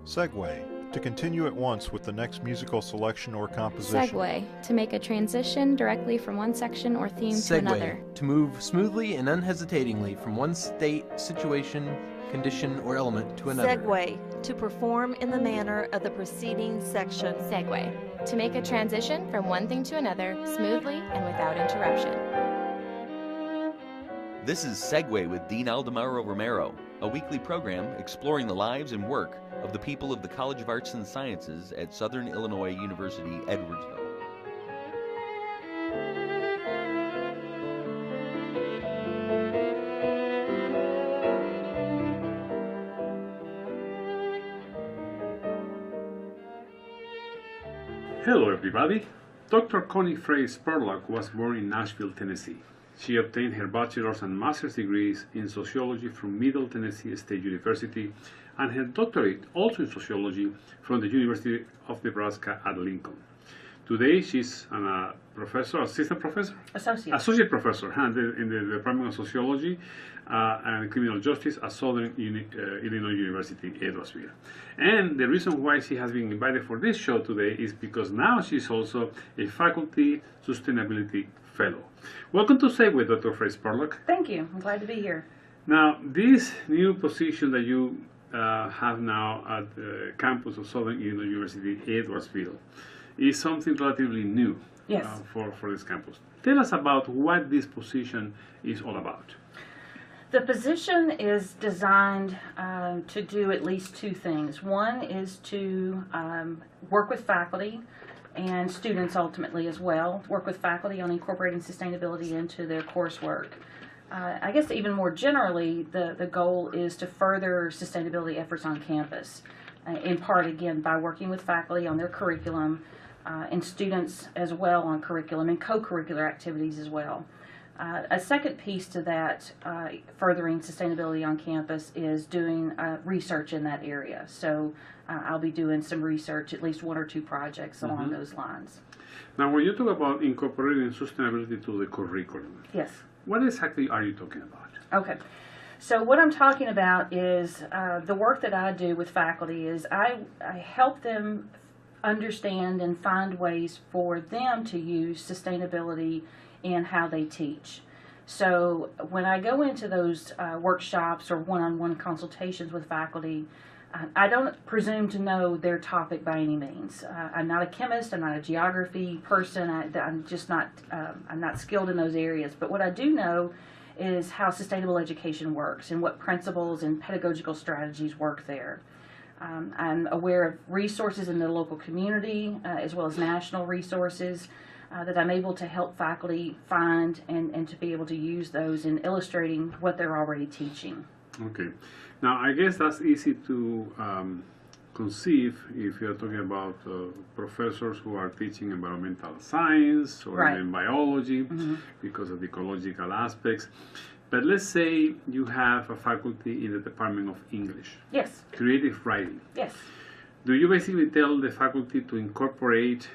Segue, to continue at once with the next musical selection or composition. Segue, to make a transition directly from one section or theme to another. To move smoothly and unhesitatingly from one state, situation, condition, or element to another. Segue, to perform in the manner of the preceding section. Segue, to make a transition from one thing to another smoothly and without interruption. This is Segue with Dean Aldemaro Romero, a weekly program exploring the lives and work of the people of the College of Arts and Sciences at Southern Illinois University, Edwardsville. Hello everybody. Dr. Connie Frey-Spurlock was born in Nashville, Tennessee. She obtained her bachelor's and master's degrees in sociology from Middle Tennessee State University and her doctorate also in sociology from the University of Nebraska at Lincoln. Today she's a professor, assistant professor? Associate professor in the Department of Sociology and Criminal Justice at Southern Illinois University, Edwardsville. And the reason why she has been invited for this show today is because now she's also a faculty sustainability fellow. Welcome to Segue, Dr. Frey-Spurlock. Thank you. I'm glad to be here. Now, this new position that you have now at the campus of Southern Illinois University, Edwardsville, is something relatively new. Yes. For this campus. Tell us about what this position is all about. The position is designed to do at least two things. One is to work with faculty and students ultimately as well, work with faculty on incorporating sustainability into their coursework. I guess even more generally, the goal is to further sustainability efforts on campus, in part, again, by working with faculty on their curriculum and students as well on curriculum and co-curricular activities as well. A second piece to that, furthering sustainability on campus, is doing research in that area. So I'll be doing some research, at least one or two projects along those lines. Now, when you talk about incorporating sustainability to the curriculum, yes, what exactly are you talking about? Okay. So what I'm talking about is the work that I do with faculty is I help them understand and find ways for them to use sustainability in how they teach. So when I go into those workshops or one-on-one consultations with faculty, I don't presume to know their topic by any means. I'm not a chemist, I'm not a geography person, I'm just not, I'm not skilled in those areas. But what I do know is how sustainable education works and what principles and pedagogical strategies work there. I'm aware of resources in the local community as well as national resources that I'm able to help faculty find and to be able to use those in illustrating what they're already teaching. Okay. Now, I guess that's easy to conceive if you're talking about professors who are teaching environmental science or even biology because of the ecological aspects. But let's say you have a faculty in the Department of English. Yes. Creative writing. Yes. Do you basically tell the faculty to incorporate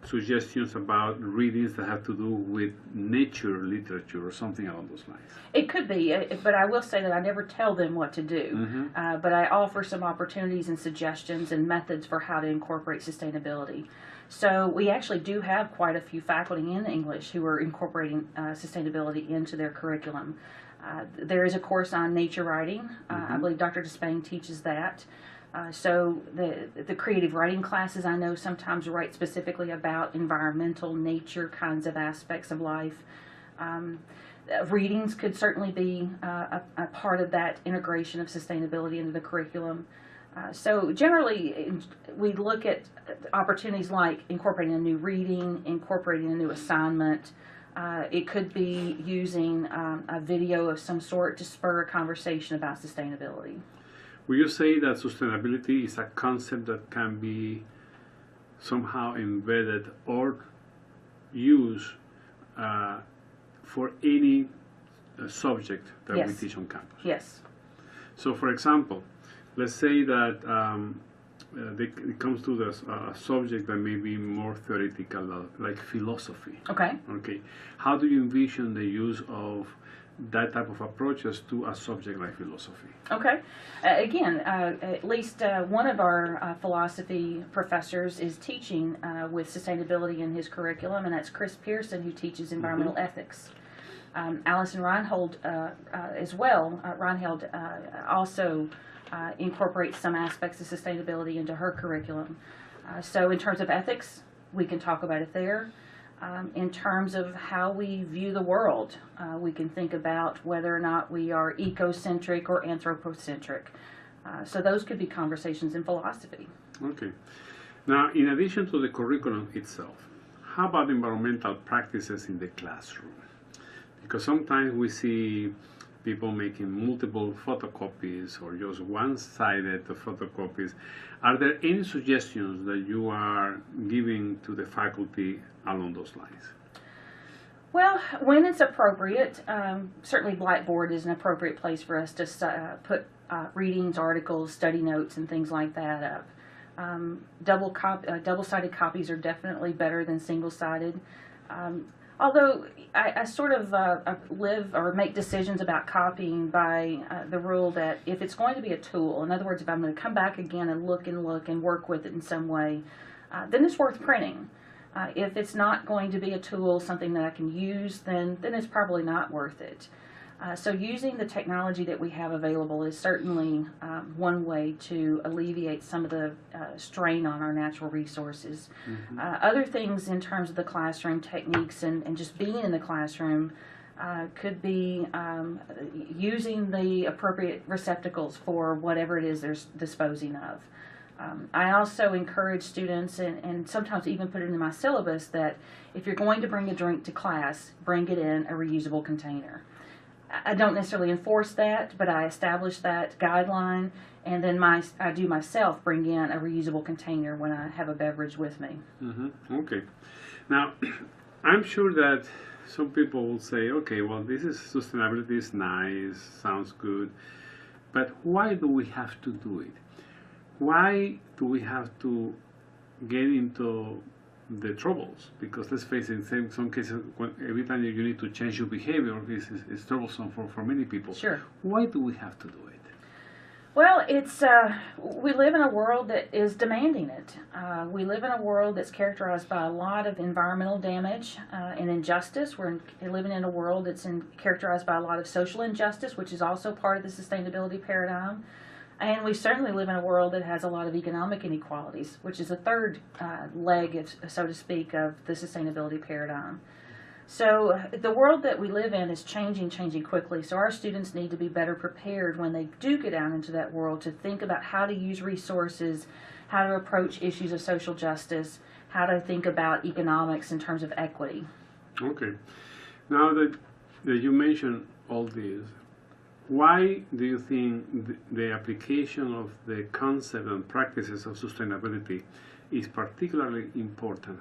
suggestions about readings that have to do with nature literature or something along those lines? It could be, but I will say that I never tell them what to do. But I offer some opportunities and suggestions and methods for how to incorporate sustainability. So we actually do have quite a few faculty in English who are incorporating sustainability into their curriculum. There is a course on nature writing. I believe Dr. Despain teaches that. So the creative writing classes I know sometimes write specifically about environmental, nature kinds of aspects of life. Readings could certainly be a part of that integration of sustainability into the curriculum. So generally we look at opportunities like incorporating a new reading, incorporating a new assignment. It could be using a video of some sort to spur a conversation about sustainability. Will you say that sustainability is a concept that can be somehow embedded or used for any subject that we teach on campus? Yes. So, for example, let's say that it comes to this subject that may be more theoretical, like philosophy. Okay. Okay. How do you envision the use of that type of approaches to a subject like philosophy? Okay. Again, at least one of our philosophy professors is teaching with sustainability in his curriculum, and that's Chris Pearson, who teaches environmental ethics. Allison Reinhold as well. Reinhold also incorporates some aspects of sustainability into her curriculum. So in terms of ethics, we can talk about it there. In terms of how we view the world, we can think about whether or not we are ecocentric or anthropocentric. So those could be conversations in philosophy. Okay. Now, in addition to the curriculum itself, how about environmental practices in the classroom? Because sometimes we see people making multiple photocopies or just one-sided photocopies. Are there any suggestions that you are giving to the faculty along those lines? Well, when it's appropriate, certainly Blackboard is an appropriate place for us to put readings, articles, study notes, and things like that up. Double-sided copies are definitely better than single-sided. Although I sort of live or make decisions about copying by the rule that if it's going to be a tool, in other words, if I'm going to come back again and look and work with it in some way, then it's worth printing. If it's not going to be a tool, something that I can use, then it's probably not worth it. So using the technology that we have available is certainly one way to alleviate some of the strain on our natural resources. Mm-hmm. Other things in terms of the classroom techniques and just being in the classroom could be using the appropriate receptacles for whatever it is they're disposing of. I also encourage students, and sometimes even put it in my syllabus, that if you're going to bring a drink to class, bring it in a reusable container. I don't necessarily enforce that, but I establish that guideline, and then I do myself bring in a reusable container when I have a beverage with me. Mm-hmm. Okay. Now, I'm sure that some people will say, okay, well, this is sustainability is nice, sounds good, but why do we have to do it? Why do we have to get into the troubles? Because let's face it, in some cases, every time you need to change your behavior, it's troublesome for many people. Sure. Why do we have to do it? Well, it's we live in a world that is demanding it. We live in a world that's characterized by a lot of environmental damage and injustice. We're living in a world that's characterized by a lot of social injustice, which is also part of the sustainability paradigm. And we certainly live in a world that has a lot of economic inequalities, which is a third leg, so to speak, of the sustainability paradigm. So the world that we live in is changing quickly. So our students need to be better prepared when they do get out into that world to think about how to use resources, how to approach issues of social justice, how to think about economics in terms of equity. Okay. Now that you mentioned all this, why do you think the application of the concept and practices of sustainability is particularly important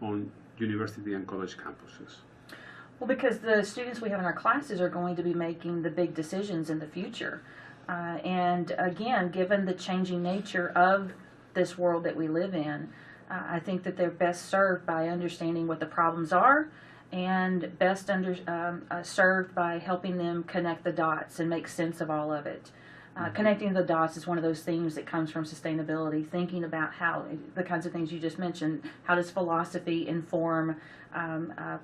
on university and college campuses? Well, because the students we have in our classes are going to be making the big decisions in the future. And again, given the changing nature of this world that we live in, I think that they're best served by understanding what the problems are, and best served by helping them connect the dots and make sense of all of it. Connecting the dots is one of those themes that comes from sustainability, thinking about how the kinds of things you just mentioned, how does philosophy inform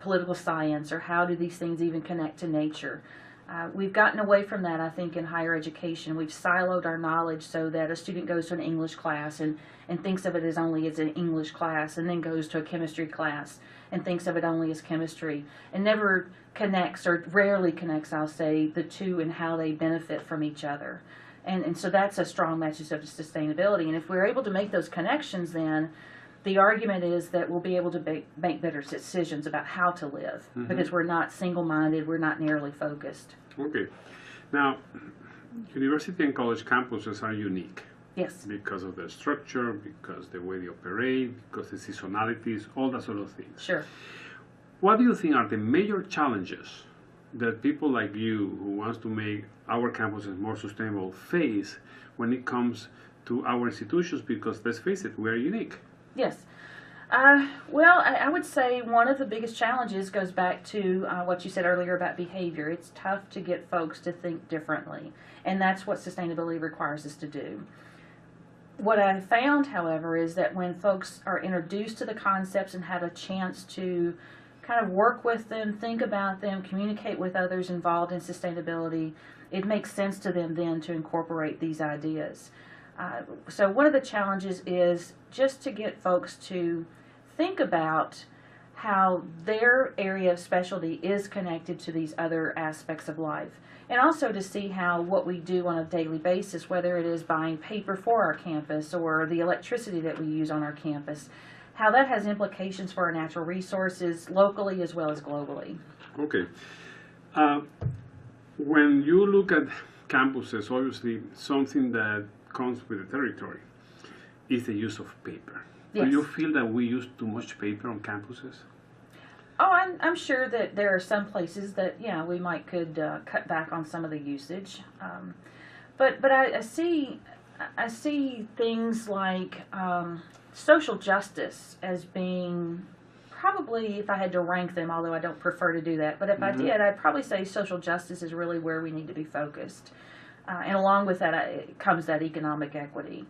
political science, or how do these things even connect to nature? We've gotten away from that, I think, in higher education. We've siloed our knowledge so that a student goes to an English class and thinks of it as only as an English class, and then goes to a chemistry class and thinks of it only as chemistry, and never connects, or rarely connects, I'll say, the two and how they benefit from each other. And so that's a strong message of sustainability. And if we're able to make those connections, then the argument is that we'll be able to make better decisions about how to live, because we're not single-minded, we're not narrowly focused. Okay. Now, university and college campuses are unique. Yes. Because of their structure, because the way they operate, because the seasonalities, all that sort of things. Sure. What do you think are the major challenges that people like you, who wants to make our campuses more sustainable, face when it comes to our institutions? Because let's face it, we are unique. Yes. Well, I would say one of the biggest challenges goes back to what you said earlier about behavior. It's tough to get folks to think differently, and that's what sustainability requires us to do. What I found, however, is that when folks are introduced to the concepts and have a chance to kind of work with them, think about them, communicate with others involved in sustainability, it makes sense to them then to incorporate these ideas. So one of the challenges is just to get folks to think about how their area of specialty is connected to these other aspects of life. And also to see how what we do on a daily basis, whether it is buying paper for our campus or the electricity that we use on our campus, how that has implications for our natural resources locally as well as globally. Okay. When you look at campuses, obviously something that comes with the territory is the use of paper. Yes. Do you feel that we use too much paper on campuses? Oh, I'm sure that there are some places that, yeah, we might could cut back on some of the usage. But I see things like social justice as being probably, if I had to rank them, although I don't prefer to do that, but if I did, I'd probably say social justice is really where we need to be focused. And along with that comes that economic equity.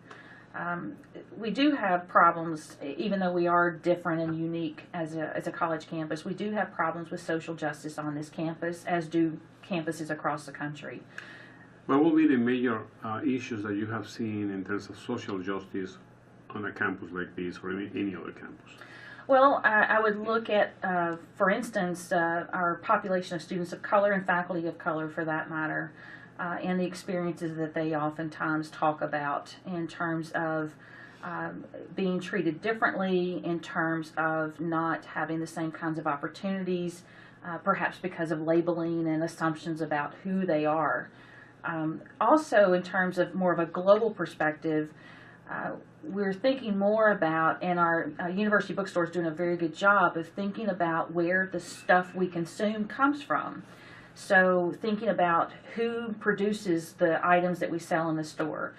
We do have problems, even though we are different and unique as a college campus, we do have problems with social justice on this campus, as do campuses across the country. What will be the major issues that you have seen in terms of social justice on a campus like this or any other campus? Well, I would look at, for instance, our population of students of color and faculty of color, for that matter, and the experiences that they oftentimes talk about in terms of being treated differently, in terms of not having the same kinds of opportunities, perhaps because of labeling and assumptions about who they are. Also, in terms of more of a global perspective, we're thinking more about, and our university bookstore is doing a very good job of thinking about where the stuff we consume comes from. So thinking about who produces the items that we sell in the store,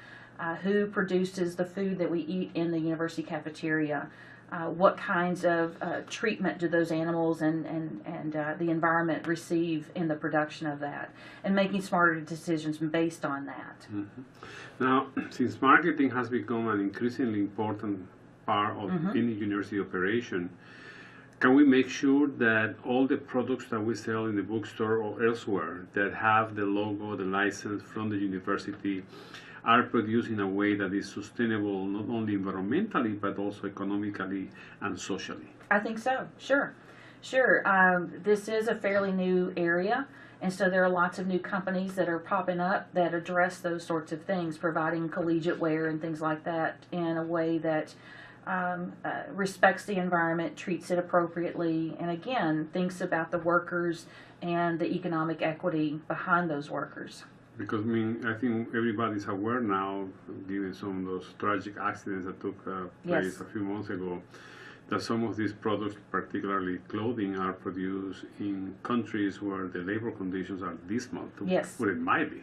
who produces the food that we eat in the university cafeteria, what kinds of treatment do those animals and the environment receive in the production of that, and making smarter decisions based on that. Mm-hmm. Now, since marketing has become an increasingly important part of any university operation, can we make sure that all the products that we sell in the bookstore or elsewhere that have the logo, the license from the university, are produced in a way that is sustainable not only environmentally but also economically and socially? I think so, sure. This is a fairly new area, and so there are lots of new companies that are popping up that address those sorts of things, providing collegiate wear and things like that in a way that respects the environment, treats it appropriately, and again, thinks about the workers and the economic equity behind those workers. Because I think everybody's aware now, given some of those tragic accidents that took place a few months ago, that some of these products, particularly clothing, are produced in countries where the labor conditions are dismal, what it might be.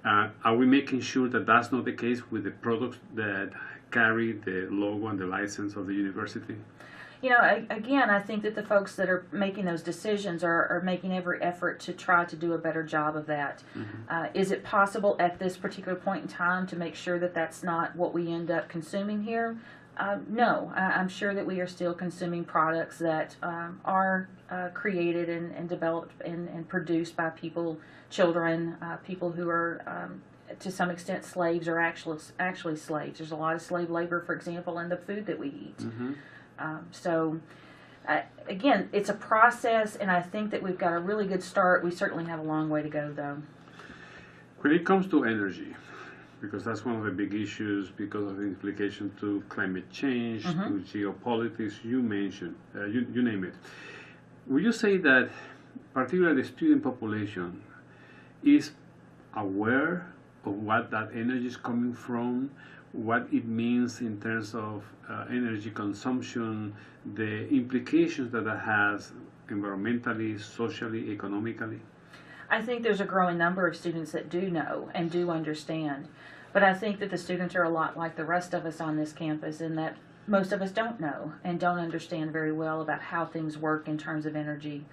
Are we making sure that that's not the case with the products that carry the logo and the license of the university? You know, again, I think that the folks that are making those decisions are making every effort to try to do a better job of that. Is it possible at this particular point in time to make sure that that's not what we end up consuming here? No, I'm sure that we are still consuming products that are created and developed and produced by children, people who are to some extent slaves or actually slaves. There's a lot of slave labor, for example, in the food that we eat. Again, it's a process, and I think that we've got a really good start. We certainly have a long way to go, though. When it comes to energy, because that's one of the big issues because of the implication to climate change, to geopolitics, you mentioned, you name it. Would you say that particularly the student population is aware of what that energy is coming from, what it means in terms of energy consumption, the implications that has environmentally, socially, economically? I think there's a growing number of students that do know and do understand. But I think that the students are a lot like the rest of us on this campus in that most of us don't know and don't understand very well about how things work in terms of energy.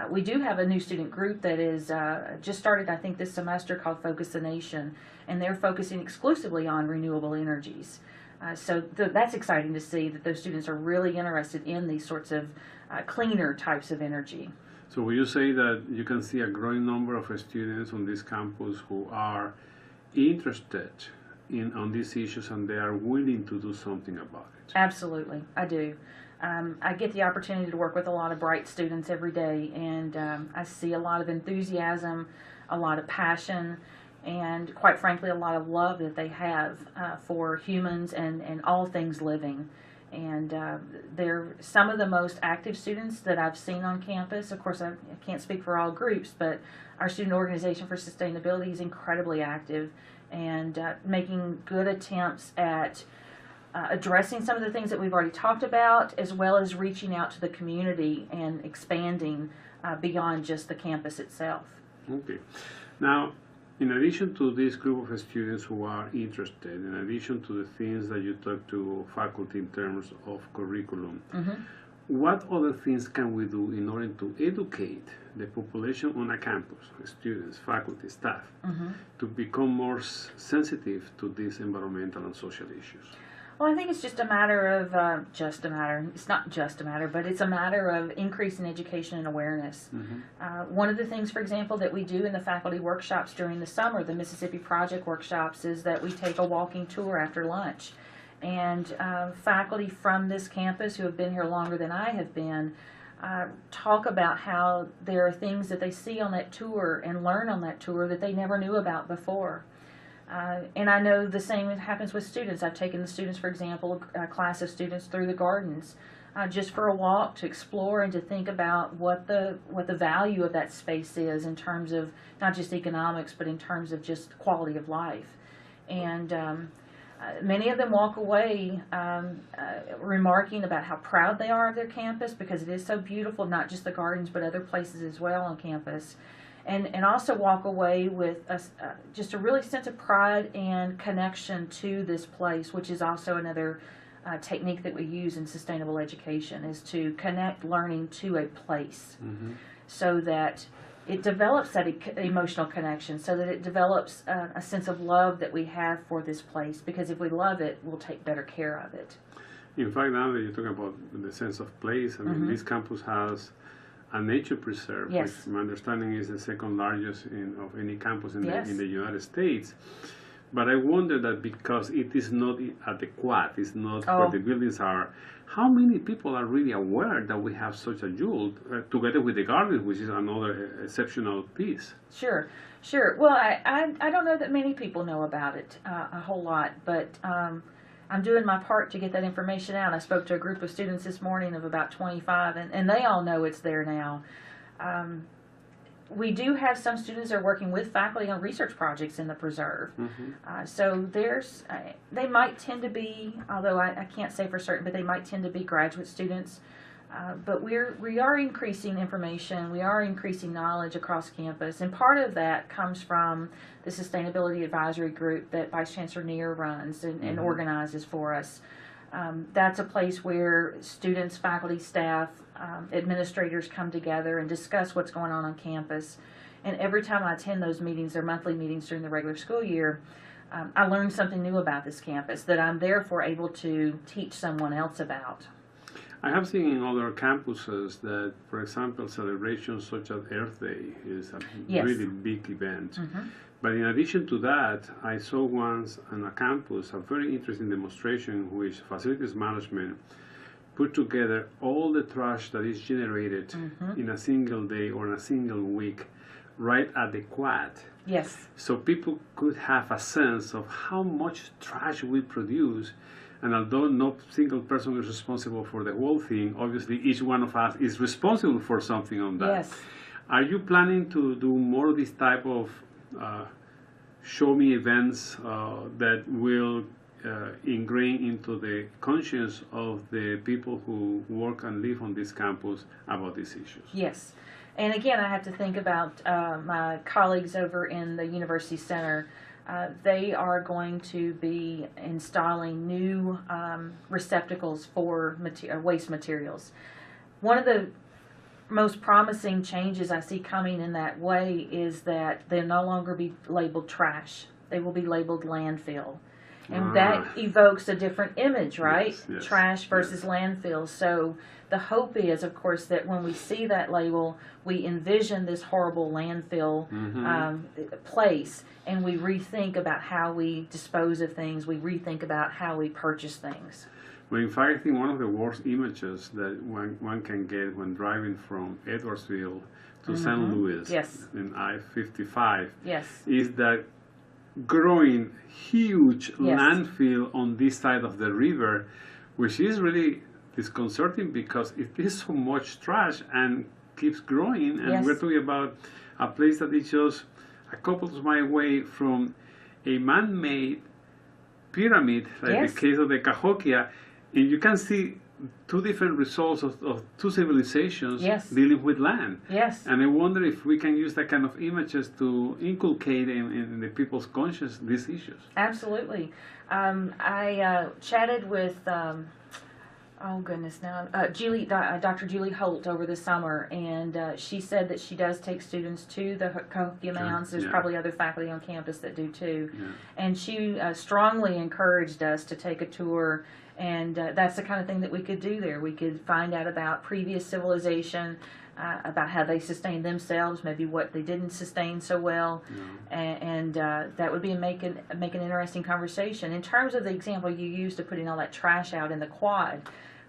We do have a new student group that is just started, I think, this semester called Focus the Nation, and they're focusing exclusively on renewable energies. So that's exciting to see that those students are really interested in these sorts of cleaner types of energy. So will you say that you can see a growing number of students on this campus who are interested on these issues and they are willing to do something about it? Absolutely, I do. I get the opportunity to work with a lot of bright students every day, and I see a lot of enthusiasm, a lot of passion, and quite frankly a lot of love that they have for humans and all things living. And they're some of the most active students that I've seen on campus. Of course, I can't speak for all groups, but our Student Organization for Sustainability is incredibly active and making good attempts at addressing some of the things that we've already talked about, as well as reaching out to the community and expanding beyond just the campus itself. Okay. Now, in addition to this group of students who are interested, in addition to the things that you talk to faculty in terms of curriculum, what other things can we do in order to educate the population on a campus, students, faculty, staff, to become more sensitive to these environmental and social issues? Well, I think it's just a matter of, it's not just a matter, but it's a matter of increasing education and awareness. One of the things, for example, that we do in the faculty workshops during the summer, the Mississippi Project workshops, is that we take a walking tour after lunch. And faculty from this campus who have been here longer than I have been talk about how there are things that they see on that tour and learn on that tour that they never knew about before. And I know the same happens with students. I've taken the students, for example, a class of students through the gardens just for a walk to explore and to think about what the value of that space is in terms of not just economics, but in terms of just quality of life. And many of them walk away remarking about how proud they are of their campus because it is so beautiful, not just the gardens, but other places as well on campus. And also walk away with just a really sense of pride and connection to this place, which is also another technique that we use in sustainable education, is to connect learning to a place so that it develops that emotional connection, so that it develops a sense of love that we have for this place, because if we love it, we'll take better care of it. In fact, now that you're talking about the sense of place, I mean, this campus has a nature preserve, which my understanding is the second largest of any campus in the United States. But I wonder that because it is not at the quad, it's not where the buildings are, how many people are really aware that we have such a jewel, together with the garden, which is another exceptional piece? Sure. Well, I don't know that many people know about it a whole lot, but I'm doing my part to get that information out. I spoke to a group of students this morning of about 25, and they all know it's there now. We do have some students that are working with faculty on research projects in the preserve. So they might tend to be, although I can't say for certain, but they might tend to be graduate students. But we are increasing information, we are increasing knowledge across campus, and part of that comes from the Sustainability Advisory Group that Vice Chancellor Neer runs and organizes for us. That's a place where students, faculty, staff, administrators come together and discuss what's going on campus. And every time I attend those meetings, they're monthly meetings during the regular school year, I learn something new about this campus that I'm therefore able to teach someone else about. I have seen in other campuses that, for example, celebrations such as Earth Day is a really big event. But in addition to that, I saw once on a campus a very interesting demonstration in which facilities management put together all the trash that is generated in a single day or in a single week right at the quad. So people could have a sense of how much trash we produce. And although no single person is responsible for the whole thing, obviously each one of us is responsible for something on that. Are you planning to do more of this type of show me events that will ingrain into the conscience of the people who work and live on this campus about these issues? Yes. And again, I have to think about my colleagues over in the University Center. they are going to be installing new receptacles for waste materials. One of the most promising changes I see coming in that way is that they'll no longer be labeled trash. They will be labeled landfill. And that evokes a different image, right? Yes, yes, Trash versus landfill. So the hope is, of course, that when we see that label, we envision this horrible landfill place, and we rethink about how we dispose of things. We rethink about how we purchase things. Well, in fact, I think one of the worst images that one can get when driving from Edwardsville to St. Louis in I-55 is that growing huge landfill on this side of the river, which is really disconcerting because it is so much trash and keeps growing. And we're talking about a place that is just a couple of miles away from a man-made pyramid, like the case of the Cahokia, and you can see two different results of two civilizations dealing with land. And I wonder if we can use that kind of images to inculcate in the people's conscience these issues. Absolutely. I chatted with, Dr. Julie Holt over the summer, and she said that she does take students to the Cahokia Mounds. There's probably other faculty on campus that do too. And she strongly encouraged us to take a tour. And that's the kind of thing that we could do there. We could find out about previous civilization, about how they sustained themselves, maybe what they didn't sustain so well, and that would be make an interesting conversation. In terms of the example you used of putting all that trash out in the quad,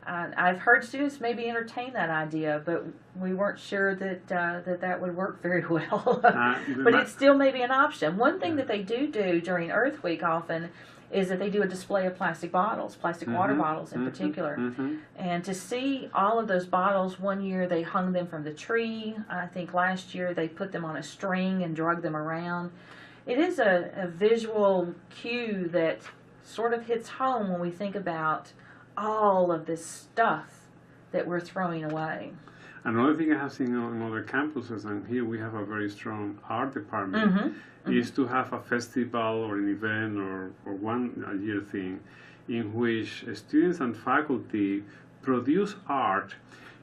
I've heard students maybe entertain that idea, but we weren't sure that that would work very well. But it still may be an option. One thing that they do during Earth Week often is that they do a display of plastic bottles, plastic water bottles in particular. And to see all of those bottles, one year they hung them from the tree. I think last year they put them on a string and drug them around. It is a visual cue that sort of hits home when we think about all of this stuff that we're throwing away. Another thing I have seen on other campuses, and here we have a very strong art department, is to have a festival or an event or one year thing in which students and faculty produce art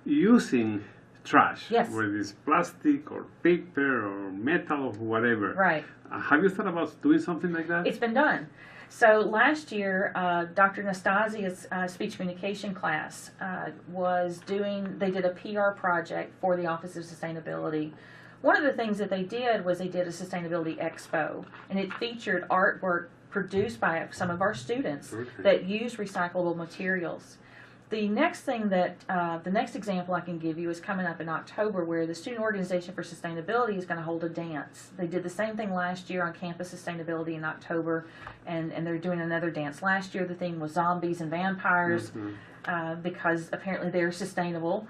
using trash, whether it's plastic or paper or metal or whatever. Right. Have you thought about doing something like that? It's been done. So last year, Dr. Nastasia's speech communication class they did a PR project for the Office of Sustainability. One of the things that they did was they did a sustainability expo, and it featured artwork produced by some of our students that use recyclable materials. The next thing the next example I can give you is coming up in October, where the Student Organization for Sustainability is going to hold a dance. They did the same thing last year on campus sustainability in October, and they're doing another dance. Last year the theme was zombies and vampires, because apparently they're sustainable.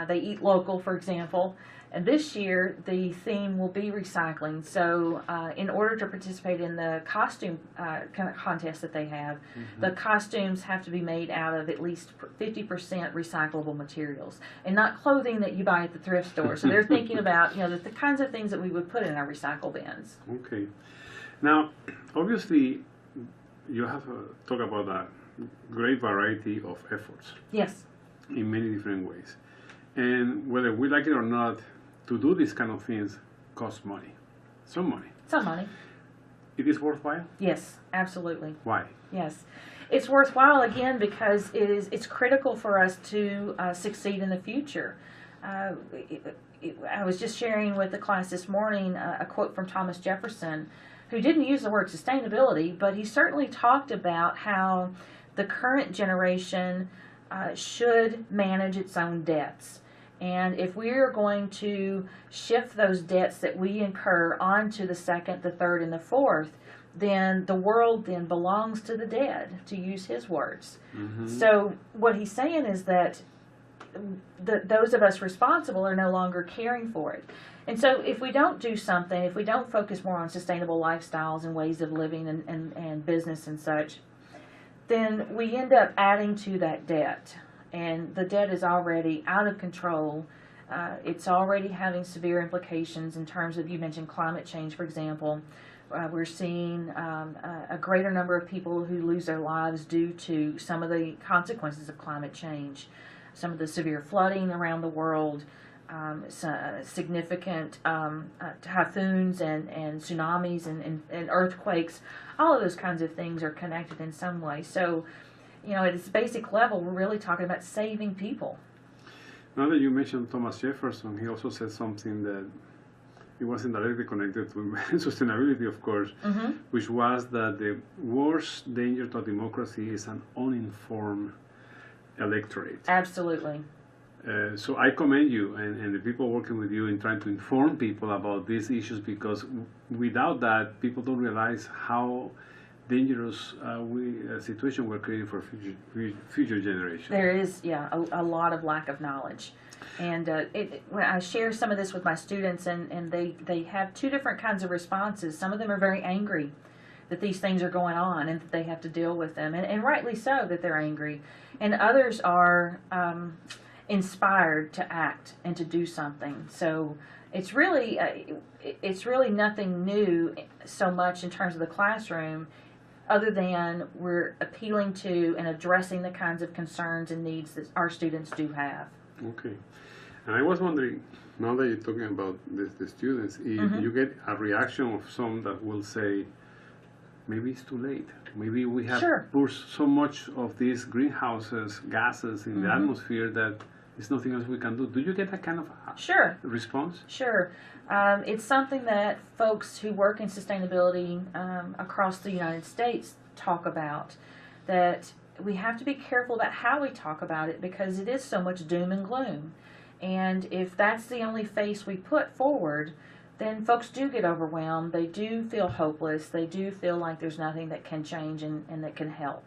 They eat local, for example. And this year, the theme will be recycling. So in order to participate in the costume contest that they have, the costumes have to be made out of at least 50% recyclable materials, and not clothing that you buy at the thrift store. So they're thinking about, the kinds of things that we would put in our recycle bins. Okay. Now, obviously, you have talked about a great variety of efforts. Yes. In many different ways. And whether we like it or not, to do these kind of things costs money. Some money. Some money. It is worthwhile? Yes, absolutely. Why? Yes. It's worthwhile, again, because it's critical for us to succeed in the future. I was just sharing with the class this morning a quote from Thomas Jefferson, who didn't use the word sustainability, but he certainly talked about how the current generation should manage its own debts. And if we are going to shift those debts that we incur onto the second, the third, and the fourth, then the world then belongs to the dead, to use his words. So what he's saying is that those of us responsible are no longer caring for it. And so if we don't do something, if we don't focus more on sustainable lifestyles and ways of living and business and such, then we end up adding to that debt. And the debt is already out of control. It's already having severe implications in terms of, you mentioned climate change, for example. We're seeing a greater number of people who lose their lives due to some of the consequences of climate change, some of the severe flooding around the world, significant typhoons and tsunamis and earthquakes. All of those kinds of things are connected in some way. So, at its basic level, we're really talking about saving people. Now that you mentioned Thomas Jefferson, he also said something that it wasn't directly connected to sustainability, of course, which was that the worst danger to democracy is an uninformed electorate. Absolutely. So I commend you and the people working with you in trying to inform people about these issues, because without that, people don't realize how dangerous situation we're creating for future generations. There is, a lot of lack of knowledge. And when I share some of this with my students, and they have two different kinds of responses. Some of them are very angry that these things are going on and that they have to deal with them, and rightly so that they're angry. And others are inspired to act and to do something. So it's really nothing new so much in terms of the classroom, other than we're appealing to and addressing the kinds of concerns and needs that our students do have. Okay. And I was wondering, now that you're talking about the students, if you get a reaction of some that will say, maybe it's too late. Maybe we have pushed so much of these greenhouses gases in the atmosphere that there's nothing else we can do. Do you get that kind of response? Sure. It's something that folks who work in sustainability across the United States talk about, that we have to be careful about how we talk about it, because it is so much doom and gloom. And if that's the only face we put forward, then folks do get overwhelmed. They do feel hopeless. They do feel like there's nothing that can change and that can help.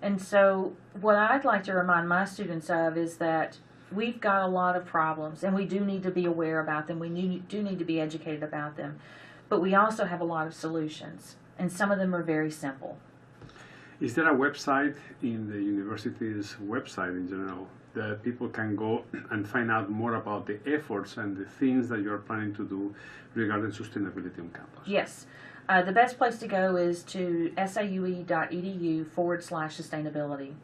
And so what I'd like to remind my students of is that we've got a lot of problems, and we do need to be aware about them. We do need to be educated about them. But we also have a lot of solutions, and some of them are very simple. Is there a website in the university's website in general that people can go and find out more about the efforts and the things that you're planning to do regarding sustainability on campus? Yes. The best place to go is to saue.edu/sustainability.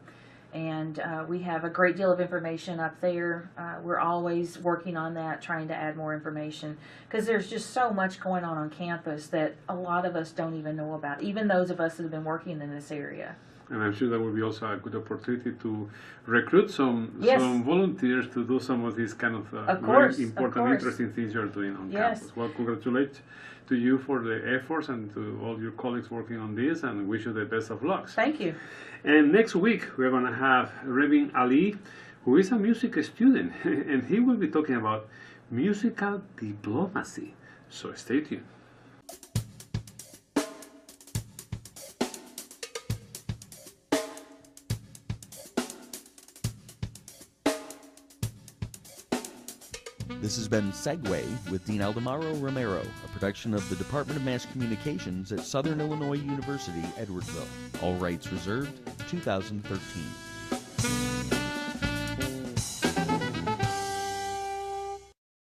And we have a great deal of information up there. We're always working on that, trying to add more information, because there's just so much going on campus that a lot of us don't even know about, even those of us that have been working in this area. And I'm sure that will be also a good opportunity to recruit some volunteers to do some of these kind of very important, interesting things you're doing on campus. Well, congratulations to you for the efforts and to all your colleagues working on this, and wish you the best of luck. Thank you. And next week, we're going to have Revin Ali, who is a music student, and he will be talking about musical diplomacy. So stay tuned. This has been Segue with Dean Aldemaro Romero, a production of the Department of Mass Communications at Southern Illinois University, Edwardsville. All rights reserved, 2013.